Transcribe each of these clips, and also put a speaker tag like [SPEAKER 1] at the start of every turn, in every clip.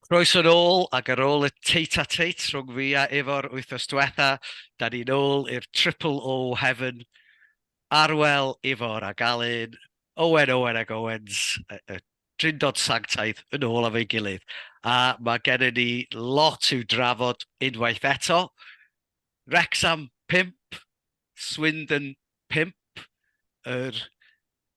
[SPEAKER 1] Croeso nôl ac ar ôl y teit a teit rhwng fi a efo'r wythnos diwetha, da ni nôl i'r Triple O Heaven, Arwel, Ifor a Galyn, Owen ac Owens, y drindod sanctaidd yn ôl am ei gilydd. A mae gennym ni lot i'w drafod unwaith eto. Wrexham 5, Swindon 5, yr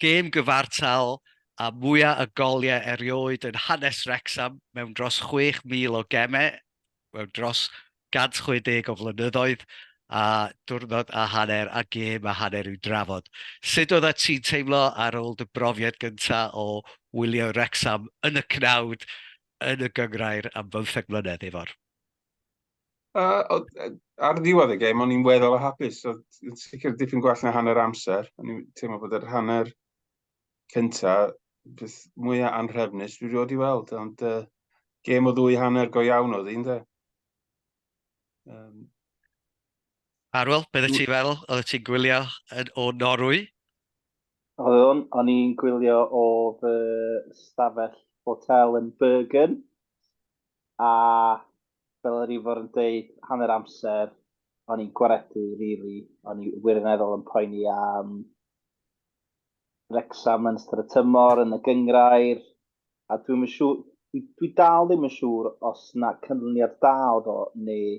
[SPEAKER 1] gêm gyfartal a mwyaf y goliau erioed yn hanes Wrexham mewn dros 6,000 o gemau, mewn dros 160 o flynyddoedd, a diwrnod a hanner a gêm a hanner i'w drafod. Sut oedd ti'n teimlo ar ôl dy brofiad gyntaf o wylio Wrexham yn y cnawd yn y gyngrair am 15 mlynedd efo'r?
[SPEAKER 2] Ar ddiwedd y gêm, o'n i'n weddol o hapus. Yn sicr dipyn gwell na hanner amser. O'n i'n teimlo bod yr hanner cynta beth mwyaf anrhefnus dwi rioed i weld. Ond gêm o ddwy hanner go iawn oedd un, de.
[SPEAKER 1] Arwel, beth ti'n feddwl? Oedd ti'n gwylio o Norwy?
[SPEAKER 3] O'n i'n gwylio o fy stafell hotel yn Bergen, a fel yr Ifor yn dweud, hanner amser, o'n i'n gwaredu rili, o'n i wirioneddol yn poeni am Wrexham yn ystod y tymor yn y gyngrair, a dwi dal ddim yn siŵr os na canlyniad da oedd o, neu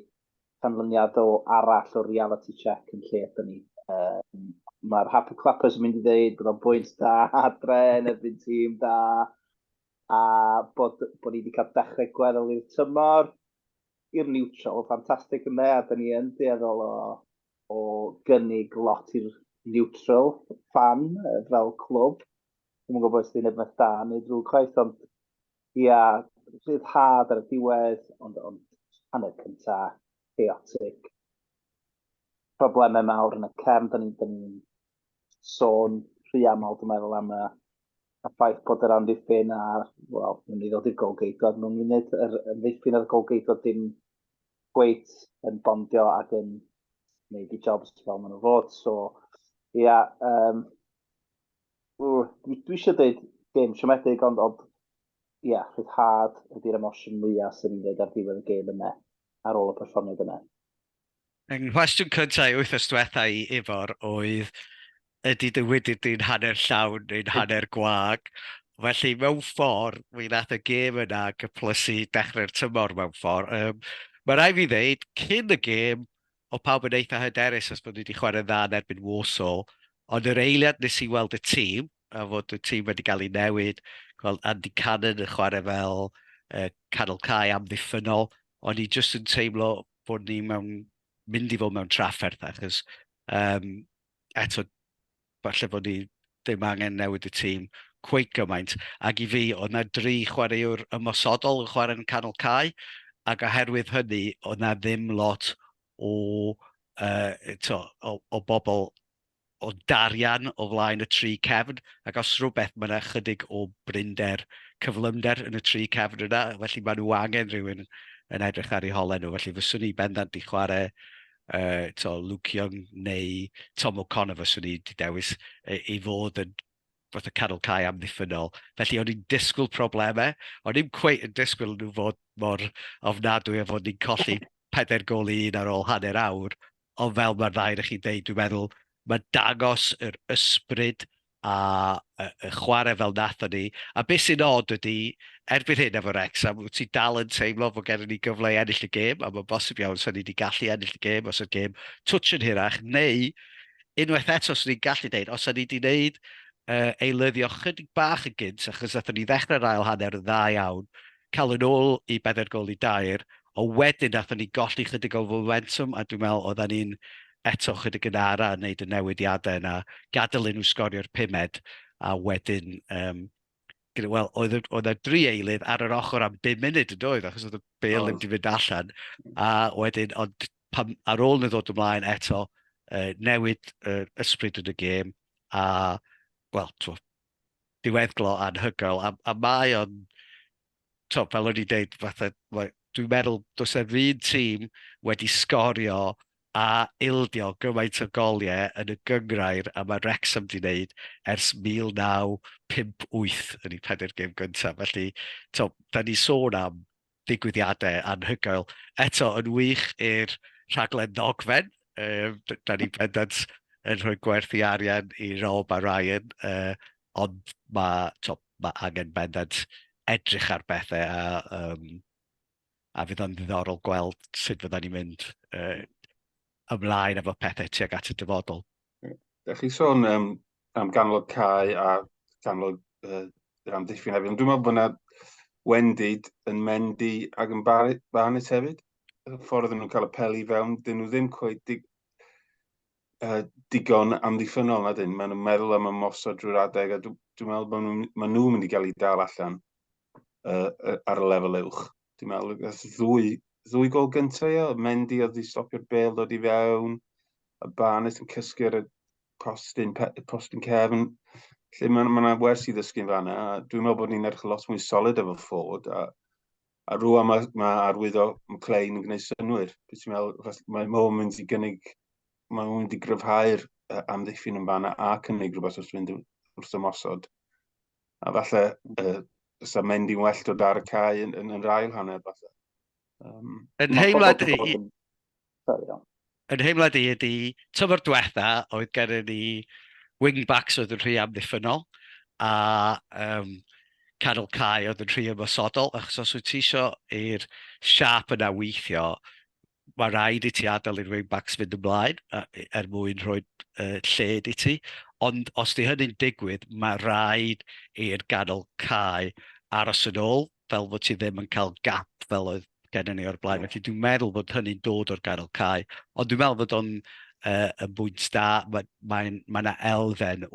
[SPEAKER 3] canlyniad o arall o reality check yn lle ydyn ni. Mae'r Happy Clappers yn mynd i ddeud bod o'n bwynt da adre yn erbyn tîm da, a bod ni wedi cael dechrau gweddol i'r tymor, i'r neutral, ffantastig yn a da ni yn dueddol o gynnig lot i'r neutral fan fel clwb. Dwi'n gwybod os dwi'n edrych da neu drwy coeth, ond ia, rhyddhad ar y diwedd, ond hanner cynta, chaotic. Problemau mawr yn y cefn, da ni'n sôn rhy aml, dwi'n meddwl, am y ffaith bod yr amddiffyn a, wel, mynd i ddod i'r golgeidod mewn munud, yr amddiffyn a'r golgeidod dim gweith yn bondio ac yn gwneud i jobs fel maen nhw fod. So, ia, dwi eisiau dweud gêm siomedig, ond ia, rhyddhad ydy'r emosiwn mwyaf sy'n ni'n dweud ar ddiwedd y gêm yna, ar ôl y perfformiad yna.
[SPEAKER 1] Yng nghwestiwn cyntaf i wythnos diwetha i Ifor oedd, ydy dy wydyr di'n hanner llawn neu'n hanner gwag. Felly mewn ffordd, mi nath y gêm yna gyplysu dechrau'r tymor mewn ffordd. Mae rai fi ddeud, cyn y gêm, o pawb yn eitha hyderus os bod ni wedi chwarae dda yn erbyn Warsaw, ond yr eiliad nes i weld y tîm, a fod y tîm wedi cael ei newid, gweld Andy Cannon yn chwarae fel canolcau amddiffynol, ond i jyst yn teimlo bod ni mynd i fod mewn trafferth, achos eto, falle bod ni ddim angen newid y tîm cweit gymaint. Ac i fi, oedd na 3 chwaraewr ymosodol yn chwarae'n canolcau, ac oherwydd hynny, oedd na ddim lot o bobl o darian o flaen y tri cefn, ac os rhywbeth mae yna chydig o brinder, cyflymder yn y tri cefn yna, felly maen nhw angen rhywun yn edrych ar eu holen nhw, felly fyswn i bendant i chwarae Luke Young neu Tom O'Connor fyswn i wedi dewis i fod yn fath o canolcau amddiffynol. Felly o'n i'n disgwyl problemau, o'n i'n cweit yn disgwyl nhw fod mor ofnadwy a fod ni'n colli 4 gol i 1 ar ôl hanner awr, ond fel mae'r ddau chi'n deud, dwi'n meddwl mae dangos yr ysbryd a y chwarae fel nathon ni. A beth sy'n od ydy, erbyn hyn efo Wrexham, wyt ti dal yn teimlo fod gennym ni gyfle i ennill y gêm, a mae'n bosib iawn os ni wedi gallu ennill y gêm, os y gêm twtch yn hirach, neu unwaith eto os ni'n gallu deud, os ni wedi gwneud eilyddio chydig bach yn gynt, achos nathon ni ddechrau'r ail hanner yn dda iawn, cael yn ôl i 4 gol i 2, o wedyn nathon ni golli chydig o momentum, a dwi'n meddwl oedden ni'n eto chydig yn ara yn neud y newidiadau yna, gadael nhw sgorio'r 5, a wedyn, wel, oedd yna 3 eilydd ar yr ochr am 5 munud yn doedd, achos oedd y bêl ddim wedi mynd allan, a wedyn, ond ar ôl nhw ddod ymlaen eto, newid ysbryd yn y gêm, a wel, diweddglo anhygoel, a mae o'n, fel o'n i'n deud, dwi'n meddwl does e'r un tîm wedi sgorio a ildio gymaint o goliau yn y gyngrair a mae Wrexham wedi wneud ers 1958 yn ei 4 gêm gyntaf. Felly, da ni sôn am digwyddiadau anhygoel. Eto, yn wych i'r rhaglen ddogfen. Da ni bendant yn rhoi gwerthu arian i Rob a Ryan, ond mae angen bendant edrych ar bethau a fydd o'n ddiddorol gweld sut fydda ni'n mynd ymlaen efo pethau tuag at y dyfodol.
[SPEAKER 2] Da chi sôn am ganol cae a ganol amddiffyn hefyd. Dwi'n meddwl bod yna wendid yn Mendy ac yn Barnet hefyd. Y ffordd nhw'n cael y peli fewn, dyn nhw ddim cweit digon amddiffynol na dyn. Maen nhw'n meddwl am ymosod drwy'r adeg, a dwi'n meddwl bod nhw'n mynd i gael ei dal allan ar y lefel uwch. Dwi'n meddwl, ddwy gol gyntaf o, Mendy oedd i stopio'r bel dod i fewn, a Barnet yn cysgu'r postyn cefn. Lle mae yna wers i ddysgu'n fanna, a dwi'n meddwl bod ni'n edrych lot mwy solid efo ffod, a rwan mae arwyddo McLean yn gwneud synwyr. Dwi'n meddwl, mae Mewn mynd i gynnig, mae'n mynd i gryfhau'r amddiffyn yn fanna a cynnig rhywbeth wrth fynd wrth ymosod. A falle, ysa Mendy'n well dod ar y cae yn yr ail hanner, falle.
[SPEAKER 1] Yn heimlad i ydy, tymor diwetha oedd gennym ni wingbacks oedd yn rhy amddiffynol a canol cae oedd yn rhy ymosodol, achos os wyt ti isio i'r siap yna weithio, mae rhaid i ti adael i'r wingbacks fynd ymlaen mwyn rhoi lled i ti. Ond os di hynny'n digwydd, mae rhaid i'r ganol cae aros yn ôl, fel fod ti ddim yn cael gap fel oedd gennym ni o'r blaen. Felly dwi'n meddwl bod hynny'n dod o'r ganol cae. Ond dwi'n meddwl bod o'n yn bwynt da, mae yna elfen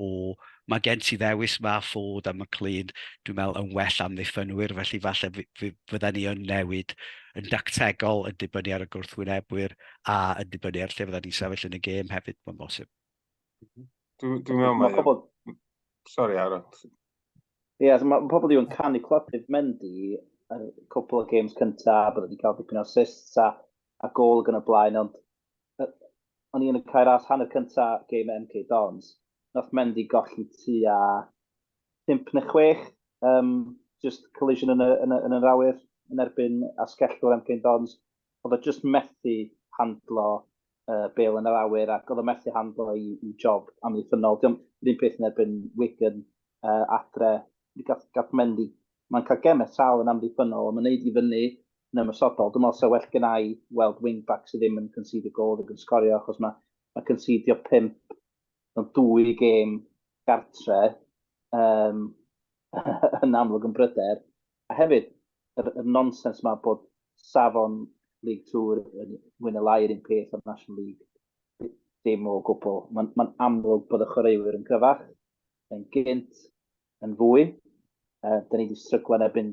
[SPEAKER 1] mae gen ti ddewis ma Ford a McLean, dwi'n meddwl yn well amddiffynwyr, felly falle fydden ni yn newid yn dactegol yn dibynnu ar y gwrthwynebwyr a yn dibynnu ar lle fydden ni'n sefyll yn y gêm hefyd, mae'n bosib.
[SPEAKER 2] Dwi'n meddwl mae... Sori, Aaron.
[SPEAKER 3] Ie, mae pobl diw'n canu clodydd Mendy yn cwpl o games cyntaf, bod wedi cael dipyn o assists a gol gan y blaen, ond o'n i yn y cael ras hanner cyntaf game MK Dons, nath Mendy golli tua 5 neu 6, just collision yn yr awyr yn erbyn asgellwr MK Dons, oedd o just methu handlo bel yn yr awyr ac oedd o methu handlo i job amddiffynol. Ddim peth yn erbyn Wigan adre, gath Mendy, mae'n cael gemau sal yn amddiffynol, ond mae'n neud i fyny yn ymysodol. Dwi'n meddwl well gen i weld wingback sydd ddim yn concedio gol ac yn sgorio, achos mae concedio 5 mewn 2 gêm gartre yn amlwg yn bryder. A hefyd, y nonsens yma bod safon League 2 yn wyn y lai yr un peth o'r National League, dim o gwbl. Mae'n amlwg bod y chwaraewyr yn gryfach, yn gynt, yn fwy. Da ni wedi stryglo yn erbyn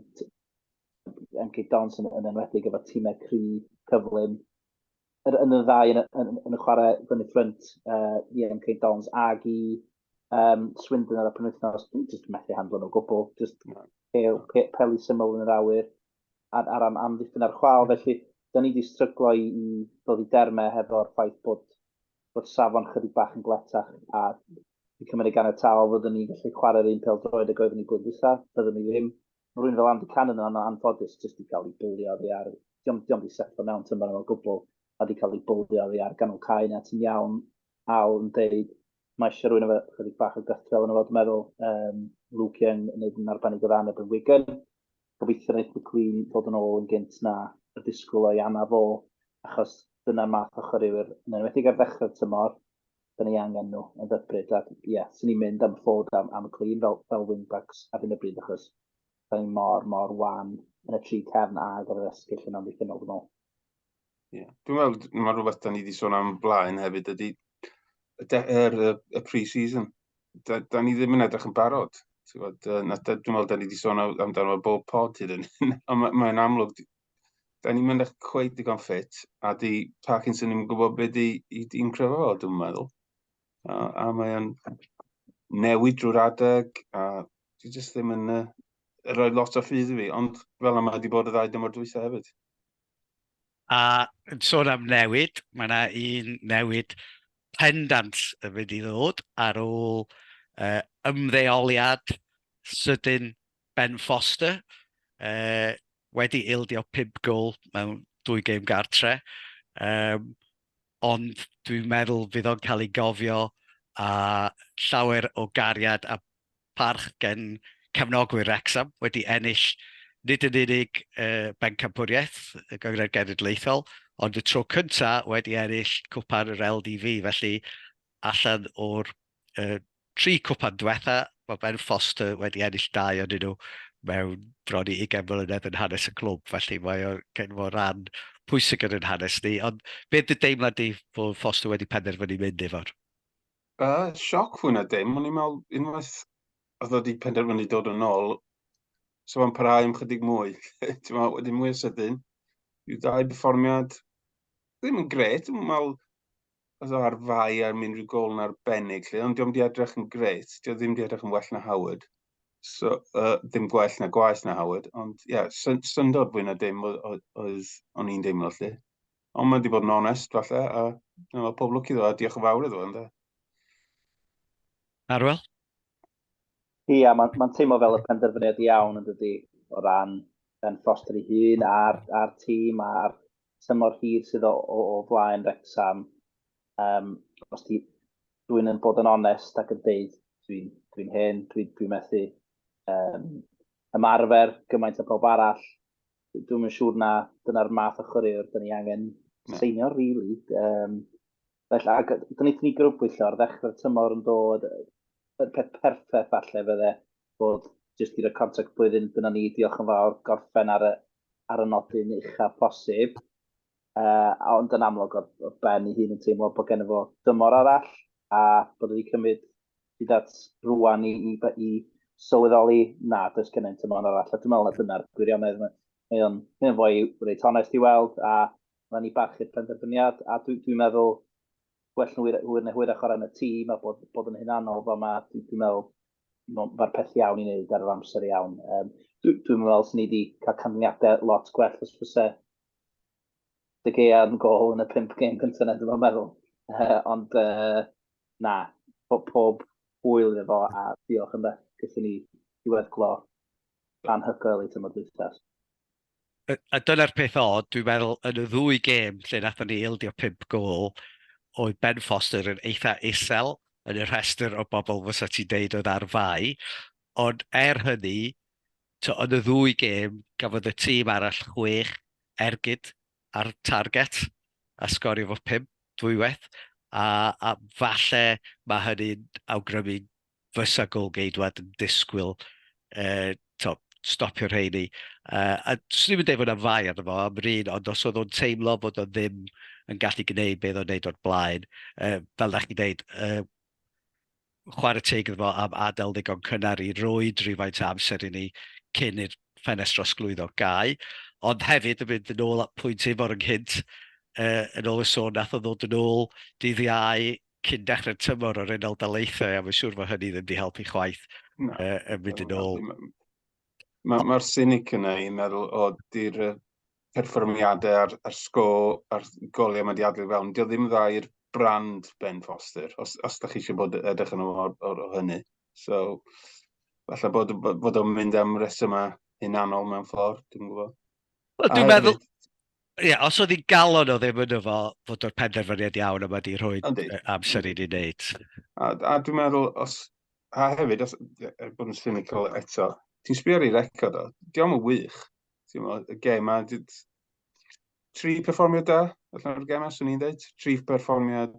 [SPEAKER 3] MK Dons yn enwedig efo tîmau cry cyflym. Yn y ddau yn y chwarae fyny ffrynt i MK Dons ag i Swindon ar y penwythnos, just methu handlo nhw gwbl, just peli syml yn yr awyr ar amddiffyn ar chwal. Felly, da ni wedi stryglo i ddod i dermau hefo'r ffaith bod safon chydig bach yn gletach a i cymryd gan y tal fyddwn ni'n gallu chwarae'r un pêl-droed a goeddwn ni blwyddyn. Byddwn ni ddim. Rwy'n fel Andy Cannon yn anffodus jyst i cael ei bwlio oddi ar... Diom di setlo mewn tymor o'n gwbl a di cael ei bwlio oddi ar ganol cae na ti'n iawn yn deud mae eisiau rwy'n efo chydig bach o gythrel yn efo meddwl Luke Young yn neud yn arbennig o ddan erbyn Wigan. Gobeithio wneud McLean dod yn ôl yn gynt na y disgwyl o'i anaf o, achos dyna'r math o chwaraewyr yn enwedig ar ddechrau'r tymor. Da ni angen nhw yn ddybrid. Sy'n ni'n mynd am Ford am McLean fel wingbacks ar hyn y bryd, achos da ni mor wan yn y tri cefn ag ar y esgyll yn amddiffynol yn ôl.
[SPEAKER 2] Dwi'n meddwl mae rhywbeth da ni wedi sôn am blaen hefyd ydy y pre-season. Da ni ddim yn edrych yn barod. Dwi'n meddwl da ni wedi sôn amdano bob pod hyd yn. Mae'n amlwg, da ni'n mynd eich cweith digon ffit, a di Parkinson ddim yn gwybod beth i'n cryfo, dwi'n meddwl. A mae'n newid drwy'r adeg, a dwi jyst ddim yn rhoi lot o ffydd i fi, ond fel yma wedi bod y ddau dymor dwytha hefyd.
[SPEAKER 1] A yn sôn am newid, mae yna un newid pendant yn mynd i ddod ar ôl ymddeoliad sydyn Ben Foster. wedi ildio 5 gol mewn 2 gêm gartre. Ond dwi'n meddwl fydd o'n cael ei gofio a llawer o gariad a parch gen cefnogwyr Wrexham wedi ennill nid yn unig bencampwriaeth y Gyngred Genedlaethol, ond y tro cyntaf wedi ennill cwpan yr LDV, felly allan o'r 3 cwpan diwetha, mae Ben Foster wedi ennill 2 o'n nhw mewn bron i 20 mlynedd yn hanes y clwb, felly mae o'r genfo ran pwysig yn hanes ni, ond beth y deimlad di bod Foster wedi penderfynu mynd efo'r?
[SPEAKER 2] Sioc fwy na dim, ond i'n meddwl unwaith oedd wedi penderfynu dod yn ôl, so mae'n parhau am chydig mwy. Ti'n meddwl, wedyn mwy o sydyn. Yw 2 perfformiad ddim yn gret, dwi'n meddwl oedd o ar fai am unrhyw gol yn arbennig, ond diolch wedi edrych yn gret, diolch ddim wedi edrych yn well na Howard. So, ddim gwell na gwaith na Howard, ond ie, syndod fwy na dim oedd o'n i'n deimlo lle. Ond mae wedi bod yn onest, falle, a pob lwc iddo, a diolch yn fawr iddo, ynddo.
[SPEAKER 1] Arwel?
[SPEAKER 3] Ia, mae'n teimlo fel y penderfyniad iawn yn dydi o ran Ben Foster ei hun a'r tîm a'r tymor hir sydd o flaen Wrexham. Os dwi'n yn bod yn onest ac yn deud dwi'n hen, dwi'n methu ymarfer gymaint o pob arall. Dwi'n yn siŵr na dyna'r math o chwaraewr dyn ni angen seinio, really. Felly, ac dyn ni grwbwyll o'r ddechrau'r tymor yn dod, y peth perffaith falle fydde bod jyst i'r contract blwyddyn dyna ni, diolch yn fawr, gorffen ar y nodyn uchaf posib. Ond yn amlwg o Ben ei hun yn teimlo bod gen fo dymor arall a bod wedi cymryd hyd at rwan i sylweddoli na, does gen i'n tymor arall. A dwi'n meddwl na dyna'r gwirionedd. Mae o'n fwy reit honest i weld a mae'n i barchu'r penderfyniad a dwi'n meddwl gwell na hwyrach o ran y tîm a bod yn hunanol fel yma, dwi'n meddwl mae'r peth iawn i wneud ar yr amser iawn. Dwi'n meddwl sy'n ni wedi cael canlyniadau lot gwell os fyse dy Gea yn gol yn y 5 gêm cyntaf na, dwi'n meddwl. Ond na, pob hwyl iddo fo a diolch yn beth gyda ni diweddglo anhygoel i tymor dwythas.
[SPEAKER 1] A dyna'r peth od, dwi'n meddwl yn y 2 gêm lle nathon ni ildio 5 gol, oedd Ben Foster yn eitha isel yn y rhestr o bobl fysa ti'n deud oedd ar fai, ond hynny, yn y 2 gêm, gafodd y tîm arall 6 ergyd ar target a sgorio fo 5 dwywaith, a falle mae hynny'n awgrymu fysa Gôl-geidwad yn disgwyl stopio rheini. A dwi'n mynd efo na fai arno fo am un, ond os oedd o'n teimlo bod o ddim yn gallu gwneud beth o'n neud o'r blaen, fel da chi'n deud, chwarae teg iddo fo am adael ddigon cynnar i roed rhywfaint amser i ni cyn i'r ffenestr osglwyddo gau, ond hefyd yn mynd yn ôl at pwynt efo'r ynghynt, yn ôl y sôn nath o ddod yn ôl dydd Iau cyn dechrau'r tymor o'r unol daleithiau, a mae'n siŵr fod hynny ddim wedi helpu chwaith yn mynd yn ôl.
[SPEAKER 2] Mae'r cynic yna i'n meddwl o di'r perfformiadau a'r a'r goliau mae wedi adlu fewn. Dio ddim dda i'r brand Ben Foster, os da chi eisiau bod edrych yn o hynny. So, falle bod o'n mynd am resymau hunanol mewn ffordd, dwi'n gwybod.
[SPEAKER 1] Dwi'n meddwl, os oedd hi'n galon o ddim yn efo fod o'r penderfyniad iawn yma di rhoi amser i ni wneud.
[SPEAKER 2] A dwi'n meddwl, a hefyd, bod yn cynical eto, ti'n sbio ar ei record o, diolch yn wych. Y gêm a 3 perfformiad da, allan o'r gêm a, swn i'n dweud. 3 perfformiad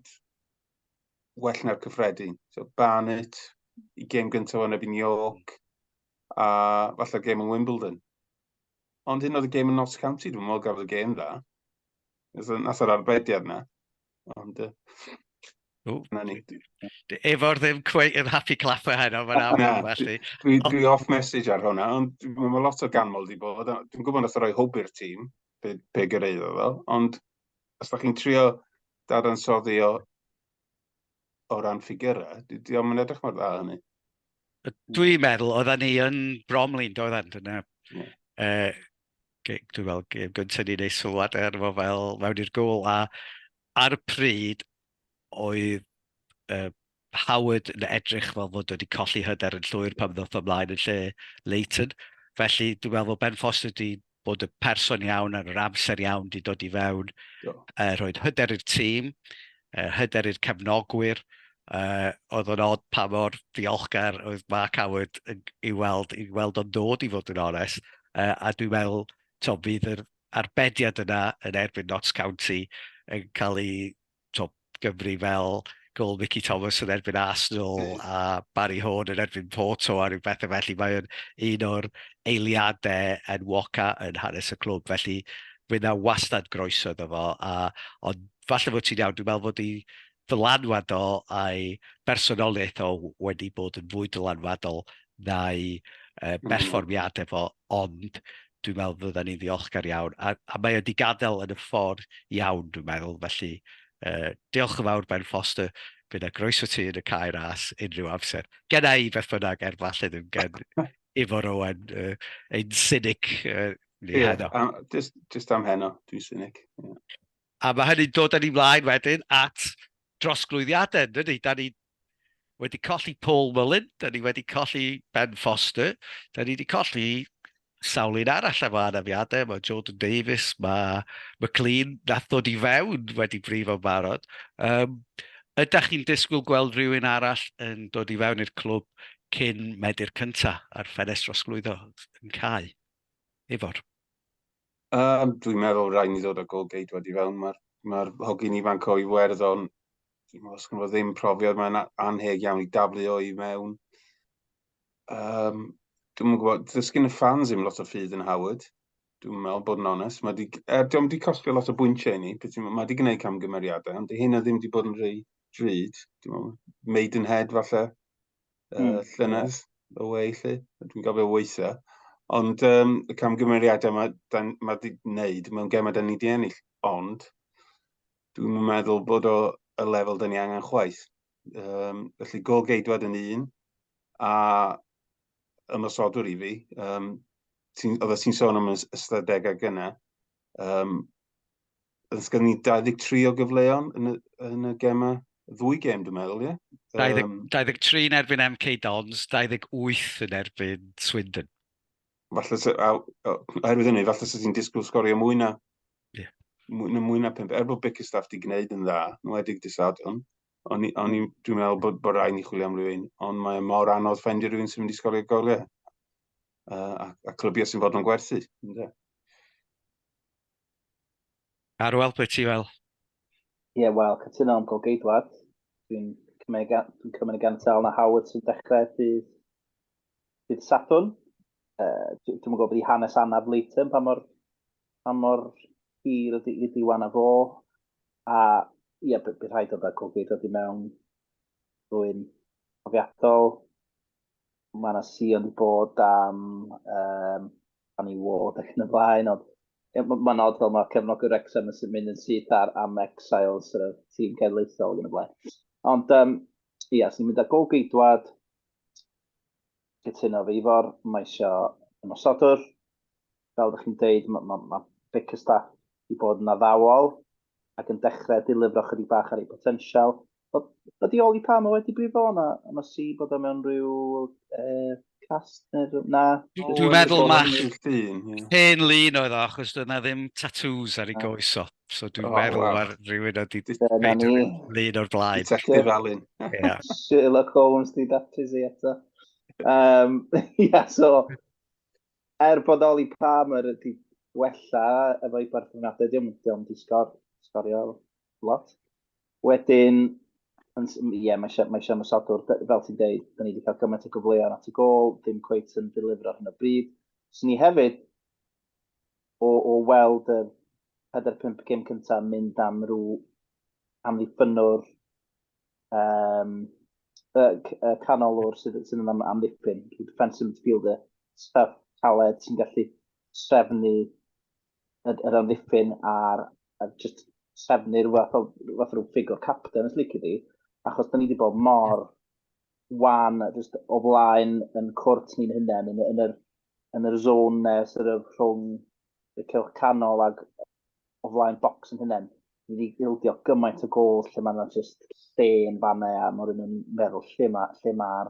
[SPEAKER 2] well na'r cyffredin. So, Barnet, i gêm gyntaf yn ebyn York, a falle gêm yn Wimbledon. Ond hyn oedd y gêm yn Notts County, dwi'n meddwl gafodd y gêm da. Nath yr arbediad na. Ond, na ni.
[SPEAKER 1] Efo'r ddim cweith yn happy clapper heno, mae'n aml felly.
[SPEAKER 2] Dwi off message ar hwnna, ond mae lot o ganmol di bod. Dwi'n gwybod nath o roi hwb i'r tîm, be gyrraeddo ddo, ond os da chi'n trio dadansoddi o ran ffigurau, diolch yn edrych mor dda hynny.
[SPEAKER 1] Dwi'n meddwl, oedden ni yn Bromlin, doedden, dyna. Dwi'n meddwl, gyntaf ni'n neud sylwad arno fel mewn i'r gôl, a ar y pryd, oedd Howard yn edrych fel fod wedi colli hyder yn llwyr pan ddoth ymlaen yn lle Leighton. Felly dwi'n meddwl Ben Foster wedi bod y person iawn ar yr amser iawn wedi dod i fewn, roed hyder i'r tîm, hyder i'r cefnogwyr. Oedd o'n od pa mor ddiolchgar oedd Mark Howard i weld o'n dod i fod yn onest. A dwi'n meddwl, bydd yr arbediad yna yn erbyn Notts County yn cael ei gyfri fel gol Mickey Thomas yn erbyn Arsenal a Barry Horn yn erbyn Porto a rhyw bethau felly. Mae'n un o'r eiliadau enwoca yn hanes y clwb, felly fydd na wastad groeso iddo fo. Ond falle fod ti'n iawn, dwi'n meddwl fod i ddylanwadol a'i bersonoliaeth o wedi bod yn fwy dylanwadol na'i berfformiadau fo, ond dwi'n meddwl fydda ni'n ddiolchgar iawn. A mae wedi gadael yn y ffordd iawn, dwi'n meddwl, felly diolch yn fawr Ben Foster, bydd y groeso ti yn y cae ras unrhyw amser. Genna i beth bynnag falle ddim gen Ifo Rowan, ein cynic ni heno.
[SPEAKER 2] Just am heno, dwi'n cynic.
[SPEAKER 1] A mae hynny'n dod â ni mlaen wedyn at drosglwyddiadau, dydy? Da ni wedi colli Paul Mullin, da ni wedi colli Ben Foster, da ni wedi colli sawl un arall efo anafiadau, mae Jordan Davies, mae McLean, nath ddod i fewn wedi brifo barod. Ydych chi'n disgwyl gweld rhywun arall yn dod i fewn i'r clwb cyn Medi'r cynta ar ffenest trosglwyddo yn cae? Ifor?
[SPEAKER 2] Dwi'n meddwl rhaid ni ddod â gol-geidwad i fewn. Mae'r hogyn ifanc o Iwerddon, dwi'n meddwl sgyn fo ddim profiad, mae'n anheg iawn i daflu o i mewn. Dwi'n gwybod, dysgyn y fans ddim lot o ffydd yn Howard, dwi'n meddwl bod yn onest. Diolch wedi costio lot o bwyntiau i ni, mae wedi gwneud camgymeriadau, ond hynna ddim wedi bod yn rhy drud. Maidenhead falle, llynedd o weillu, dwi'n gofio weithiau. Ond y camgymeriadau mae wedi gwneud mewn gemau da ni di ennill. Ond dwi'n meddwl bod o y lefel da ni angen chwaith. Felly gol-geidwad yn un, a ymosodwr i fi, oedd ti'n sôn am ystadegau gyna, ysgyn ni 23 o gyfleon yn y gemau, ddwy gem dwi'n meddwl, ie?
[SPEAKER 1] 23 yn erbyn MK Dons, 28 yn erbyn Swindon.
[SPEAKER 2] Oherwydd hynny, falle sydd ti'n disgwyl sgorio mwy na 5. Bod Bickerstaff di gwneud yn dda, nwedig Dysadwn, dwi'n meddwl bod rhaid ni chwilio am rhywun, ond mae mor anodd ffendio rhywun sy'n mynd i sgorio goliau. A clybiau sy'n fod yn gwerthu.
[SPEAKER 1] Arwel, beth ti fel?
[SPEAKER 3] Ie, wel, cytuno am gol-geidwad. Dwi'n cymryd y gantal na Howard sy'n dechrau bydd Sadwn. Dwi'n gwybod bod i hanes anaf Leighton pa mor hir ydi wan a fo. A ie, bydd rhaid oedd gol-geidwad i mewn rwy'n profiadol. Mae yna Sion i bod am Annie Ward ac yn y blaen. Mae'n odd fel mae cefnog y Wrexham yn mynd yn syth am Exiles yr tîm cenedlaethol ac yn y blaen. Ond ie, sy'n mynd â gol-geidwad cytuno fi Ifor, mae eisiau ymosodwr. Fel ydych chi'n deud, mae Bickerstaff i bod yn addawol ac yn dechrau dilifro chydig bach ar ei potensial. Ydy Oli Palmer wedi brifo yna? Yna si bod o mewn rhyw cast neu na?
[SPEAKER 1] Dwi'n meddwl mae hen lun oedd o, achos dyna ddim tattoos ar ei goeso. So dwi'n meddwl mae rhywun wedi dweud lun o'r blaen.
[SPEAKER 2] Detective Allen.
[SPEAKER 3] Sherlock Holmes di datrys i eto. Ia, so bod Oli Palmer wedi wella efo'i berfformiadau, diolch di sgorio lot. Wedyn, ie, mae eisiau ymosodwr, fel ti'n deud, da ni wedi cael gymaint o gyfleoedd at y gol, dim cweit yn dilifro hyn o bryd. So ni hefyd, o weld y 4-5 gêm cyntaf mynd am rhyw amddiffynwr canolwr sydd yn amddiffyn, defensive midfielder, stuff taled sy'n gallu sefnu yr amddiffyn a'r just sefnu'r fath o ffigwr captain os licio di, achos da ni wedi bod mor wan just o flaen yn cwrt ni'n hynny yn yr zone rhwng y cylch canol ag o flaen bocs yn hynny. Ni wedi ildio gymaint o gol lle mae'n just llên fannau a mae'n rhywun yn meddwl lle mae'r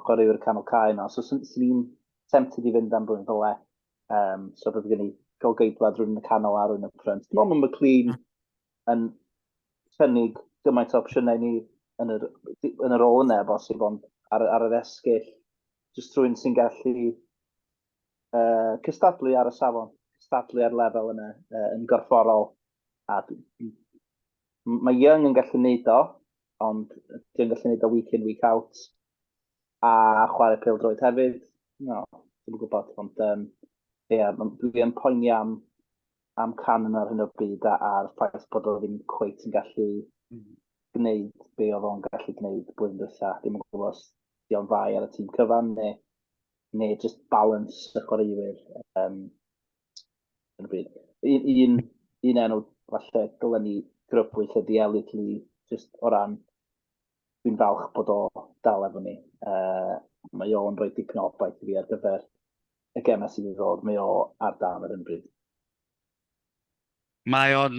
[SPEAKER 3] chwaraewyr canol cae yna. So sy'n ni'n tempted i fynd am rhywun fel So bydd gen i golgeidwad rhywun yn y canol a rhywun yn y ffrynt. Dwi'n meddwl mae McLean yn cynnig gymaint o opsiynau ni yn yr ôl yna, bosib, ond ar yr esgyll, jyst rhywun sy'n gallu cystadlu ar y safon, cystadlu ar lefel yna yn gorfforol. A mae Young yn gallu neud o, ond dwi'n gallu neud o week in, week out. A chwarae pêl-droed hefyd. No, dwi'n gwybod, ond dwi'n poeni am can ar hyn o bryd a'r ffaith bod o ddim cweit yn gallu gwneud be oedd o'n gallu gwneud blwyddyn diwetha. Ddim yn gwybod os di o'n fai ar y tîm cyfan neu just balance y chwaraewyr yn y bryd. Un enw falle dylen ni grybwyll ydi Elliot Lee, just o ran dwi'n falch bod o dal efo ni. Mae o'n rhoi dipyn o obaith i fi ar gyfer y gemau sydd i ddod. Mae o ar dan ar yn bryd.
[SPEAKER 1] Mae o'n,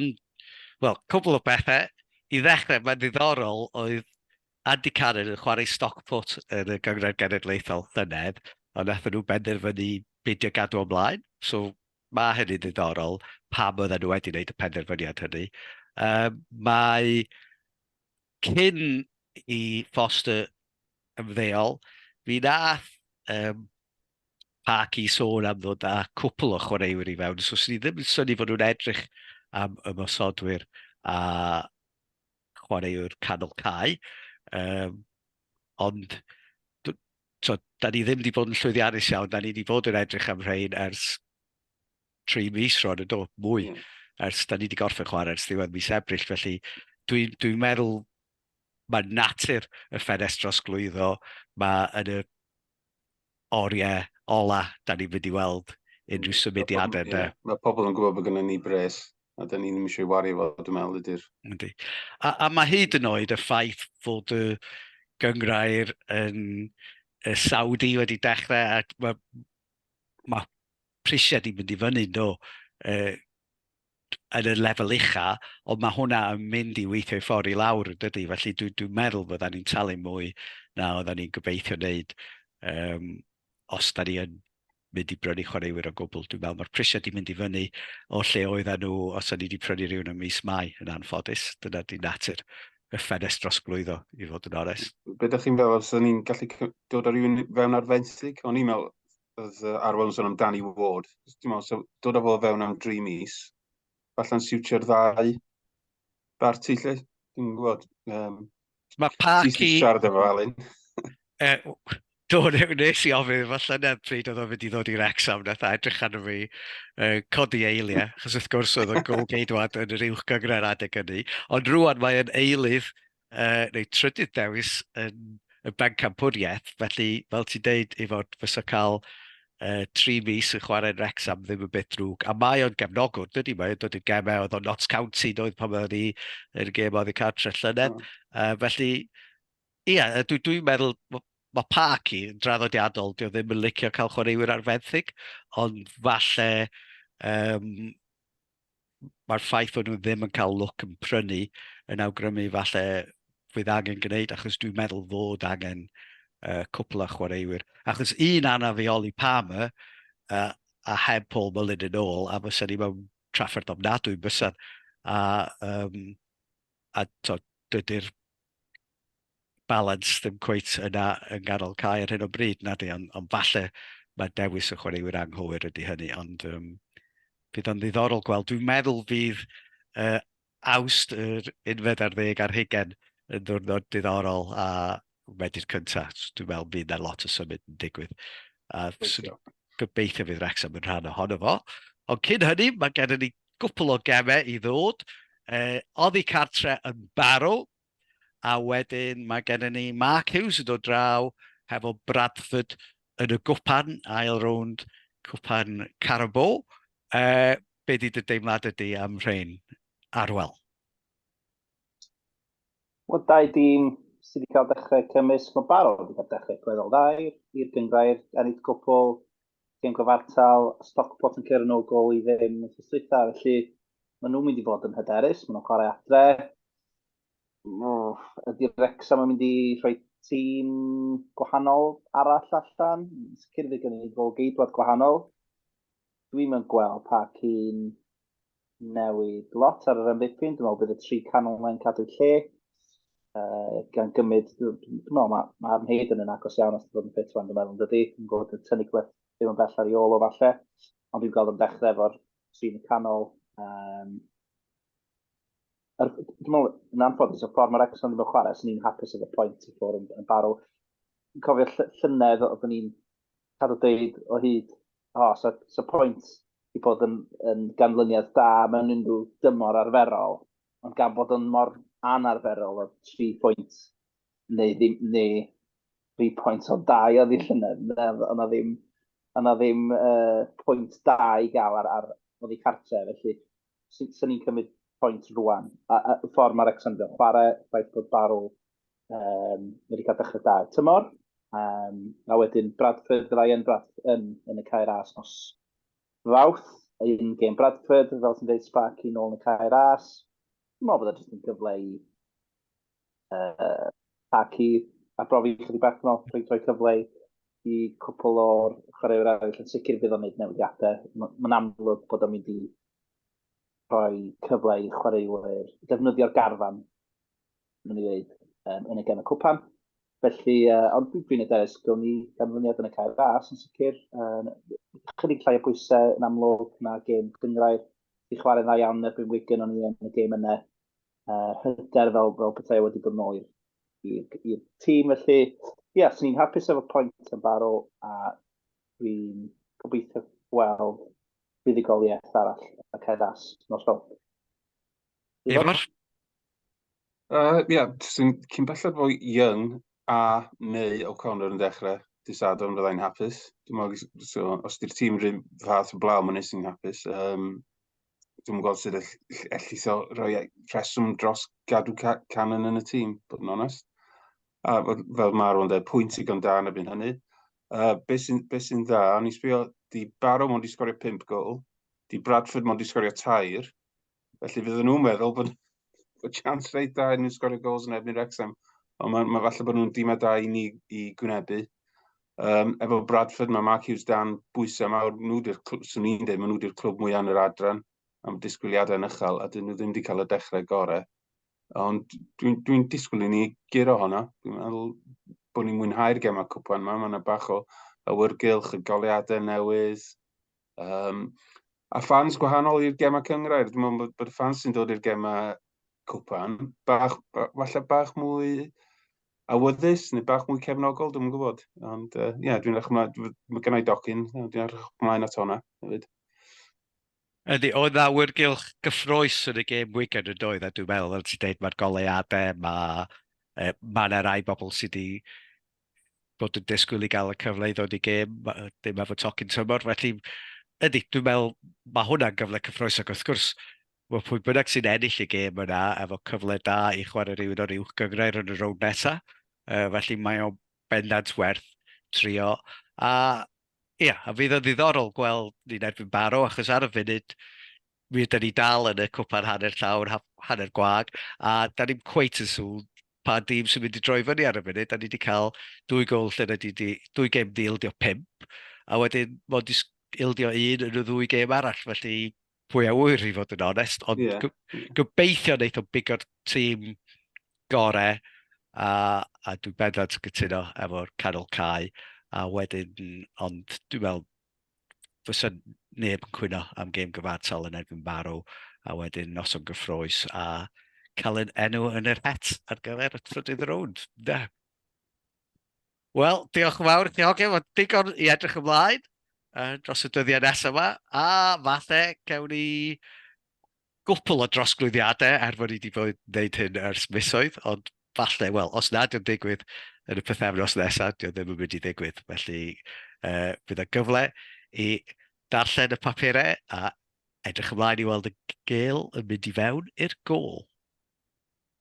[SPEAKER 1] wel, cwbl o bethau. I ddechrau, mae'n ddiddorol oedd Andy Cannon yn chwarae Stockport yn y Gyngor Genedlaethol llynedd, ond nath nhw benderfynu beidio gadw ymlaen. So mae hynny'n ddiddorol pam oedden nhw wedi gwneud y penderfyniad hynny. Mae cyn i Foster ymddeol, fi nath Parky sôn am ddod â cwpl o chwaraewyr i fewn, so sy'n ddim yn syni fod nhw'n edrych am ymosodwyr a chwaraewr canol cae. Ond, da ni ddim wedi bod yn llwyddiannus iawn, da ni wedi bod yn edrych am rhain ers 3 mis ron yn dod mwy, ers da ni wedi gorffen chwarae ers ddiwedd mis Ebrill, felly dwi'n meddwl mae natur y ffenest dros glwyddo, mae yn y oriau ola da ni'n mynd i weld unrhyw symudiadau.
[SPEAKER 2] Mae pobl yn gwybod bod gennym ni bres, a da ni ddim eisiau wario fo, dwi'n meddwl ydy'r...
[SPEAKER 1] A mae hyd yn oed y ffaith fod y gyngrair yn y Saudi wedi dechrau, a mae prisiau wedi mynd i fyny, no, yn y lefel ucha, ond mae hwnna yn mynd i weithio i ffordd i lawr, dydy. Felly dwi'n meddwl bod ni'n talu mwy na oedden ni'n gobeithio wneud os da ni yn mynd i brynu chwaraewyr o gwbl. Dwi'n meddwl mae'r prisiau wedi mynd i fyny o lle oedden nhw os da ni wedi prynu rhywun yn mis Mai yn anffodus. Dyna di natur y ffenest dros glwyddo, i fod yn onest.
[SPEAKER 2] Be ydych chi'n feddwl os da ni'n gallu dod â rhywun fewn ar fenthyg? O'n i'n meddwl, oedd Arwen sôn am Danny Ward. Dwi'n meddwl, dod â fo fewn am 3 mis, falle'n siwtio'r ddau barti lle. Dwi'n gwybod.
[SPEAKER 1] Mae Parky...
[SPEAKER 2] Ti sy'n siarad efo Alun.
[SPEAKER 1] Nes i ofyn, falle na pryd oedd o'n mynd i ddod i Wrexham, nath edrych arno fi codi eiliau, achos wrth gwrs oedd o'n golgeidwad yn yr uwch gyngor adeg hynny. Ond rwan mae'n eilydd, neu trydydd dewis yn y bencampwriaeth, felly fel ti'n deud, i fod fysa cael 3 mis yn chwarae'n Wrexham ddim yn beth drwg. A mae o'n gefnogwr, dydy mae o'n dod i'r gemau, oedd o'n Notts County, doedd pan oedd ni yn y gem oedd i cartre llynedd. Felly, dwi'n meddwl... Mae Parky yn draddodiadol, dio ddim yn licio cael chwaraewyr ar fenthyg, ond falle mae'r ffaith bod nhw ddim yn cael look yn prynu yn awgrymu falle fydd angen gwneud, achos dwi'n meddwl fod angen cwpl o chwaraewyr. Achos un anafioli Palmer a heb Paul Mullin yn ôl, a fysa ni mewn trafferth ofnadwy bysan. A dydy'r balance ddim cweit yna yn ganol cae ar hyn o bryd, nadi, ond falle mae dewis y chwaraewyr anghywir ydy hynny, ond fydd o'n ddiddorol gweld. Dwi'n meddwl fydd Awst yr 11 yn ddwrnod diddorol a Medi'r cyntaf. Dwi'n meddwl bydd na lot o symud yn digwydd. A gobeithio fydd Wrexham yn rhan ohono fo. Ond cyn hynny, mae gennym ni gwpl o gemau i ddod. Oddi cartre yn Barrow, a wedyn mae gennym ni Mark Hughes yn dod draw hefo Bradford yn y gwpan, ail rownd cwpan Carabao. Be di dy deimlad ydy am rhain, Arwel?
[SPEAKER 3] Wel, dau dîm sydd wedi cael dechrau cymysg, mae Barrow wedi cael dechrau gweddol dda i'r gyngrair, ennill cwpl, gêm gyfartal, Stockport yn cyrraedd nhw gol i ddim yn ystwytha, felly maen nhw'n mynd i fod yn hyderus, maen nhw'n chwarae adre. Ydy'r Wrexham yn mynd i rhoi tîm gwahanol arall allan? Sicr fydd gen i golgeidwad gwahanol. Dwi'n mynd gweld pa cyn newid lot ar yr ymddiffyn. Dwi'n meddwl bydd y 3 canol yn cadw lle. Gan gymryd, dwi'n meddwl mae'r Hayden yn agos iawn os dwi'n bod yn ffit fan, dwi'n meddwl, dydy. Dwi'n gwybod y tynnu glyth ddim yn bell ar ei ôl o falle. Ond dwi'n gweld yn dechrau efo'r 3 yn y canol. Dwi'n meddwl, yn anffodus, o ffordd mae Wrexham ddim yn chwarae, sy'n ni'n hapus efo pwynt i ffwrdd yn barw. Dwi'n cofio llynedd oeddwn ni'n cadw dweud o hyd, so pwynt i bod yn ganlyniad da mewn unrhyw dymor arferol, ond gan bod yn mor anarferol o 3 pwynt neu 3 pwynt o 2 oedd i llynedd, yna ddim pwynt da i gael ar oedd i cartre, felly sy'n ni'n cymryd pwynt rwan. Y ffordd mae Wrexham yn chwarae, ffaith bod barw wedi cael dechrau da tymor. A wedyn Bradford, Ryan yn y cair as nos Fawrth, un gêm Bradford, fel sy'n dweud Sparky nôl yn y cair as. Dwi'n meddwl bod e jyst yn gyfle i Sparky a brofi chydig bach yn ôl, troi cyfle i cwpl o'r chwaraewyr arall. Yn sicr bydd o'n gwneud newidiadau. Mae'n amlwg bod o'n mynd i rhoi cyfle i chwaraewyr defnyddio'r garfan yn ei dweud yn y gem y cwpan. Felly, ond dwi'n edrych, gawn ni ganlyniad yn y cair as, yn sicr. Chydig llai o bwysau yn amlwg na gêm gyngrair. I chwarae'n dda iawn erbyn Wigan o'n i yn y gêm yna. Hyder fel petai wedi bod nôl i'r tîm. Felly, sy'n ni'n hapus efo pwynt yn barw a dwi'n gobeithio gweld fuddugoliaeth arall y cair as nos Fawrth.
[SPEAKER 1] Ifar?
[SPEAKER 2] Cyn belled fod Young a neu O'Connor yn dechrau Disadwn fyddai'n hapus. Dwi'n meddwl, os di'r tîm rhywun fath o blaw, mae'n nesyn hapus. Dwi'n gweld sydd ellis o rhoi rheswm dros gadw canon yn y tîm, bod yn onest. A fel mae'r o'n dweud, pwynt i gan da yn ebyn hynny. Be sy'n dda, o'n i sbio, di Barrow mod i sgorio 5 gol, di Bradford mod i sgorio 2, felly fydden nhw'n meddwl bod chance reit da i nhw'n sgorio gols yn ebyn Wrexham. Ond mae falle bod nhw'n dîmau da i ni i gwynebu. Efo Bradford, mae Mark Hughes dan bwysau mawr. Swn i'n dweud, maen nhw wedi'r clwb mwyaf yn yr adran am disgwyliadau yn uchel, a dyn nhw ddim wedi cael y dechrau gorau. Ond dwi'n disgwyl i ni giro hwnna. Dwi'n meddwl bod ni'n mwynhau'r gemau cwpan yma. Mae yna bach o awyrgylch, y goliadau newydd. A ffans gwahanol i'r gemau cyngrair. Dwi'n meddwl bod y ffans sy'n dod i'r gemau cwpan, falle bach mwy awyddus neu bach mwy cefnogol, dwi'n gwybod. Ond dwi'n edrych ymlaen, mae gennau docyn, dwi'n edrych ymlaen at hwnna hefyd.
[SPEAKER 1] Ydy, oedd awyrgylch gyffroes yn y gêm Wigan yn doedd, a dwi'n meddwl, fel ti'n dweud, mae'r goleuadau, mae yna rai bobl sydd wedi bod yn disgwyl i gael y cyfle i ddod i gêm, dim efo tocyn tymor, felly ydy, dwi'n meddwl, mae hwnna'n gyfle cyffroes, ac wrth gwrs, mae pwy bynnag sy'n ennill y gêm yna efo cyfle da i chwarae rhywun o'r uwch gyngreir yn y rownd nesaf. Felly mae o'n bendant werth trio. A fydd o'n ddiddorol gweld ni'n erbyn Barrow, achos ar y funud, mi ydyn ni dal yn y cwpan hanner llawr, hanner gwag, a da ni'n cweit yn sŵn pa dîm sy'n mynd i droi fyny ar y funud. Da ni wedi cael 2 gol lle na 2 gêm di ildio 5, a wedyn mod i ildio 1 yn y 2 gêm arall, felly pwy a wyr i fod yn onest, ond gobeithio wneud o'n bigo'r tîm gorau, a dwi'n bendant yn cytuno efo'r canol cae, a wedyn, ond dwi'n meddwl, fysa neb yn cwyno am gêm gyfartal yn erbyn Barrow, a wedyn noson gyffroes, a cael yn enw yn yr het ar gyfer y trydydd rownd. Wel, diolch yn fawr i chi hogiau, mae'n digon i edrych ymlaen dros y dyddiau nesaf yma, a falle gewn ni gwpl o drosglwyddiadau bod ni wedi bod yn gwneud hyn ers misoedd, ond falle, wel, os nad yw'n digwydd yn y pythefnos nesaf, dio ddim yn mynd i ddigwydd. Felly, bydd y gyfle i darllen y papurau a edrych ymlaen i weld y gêl yn mynd i fewn i'r gôl.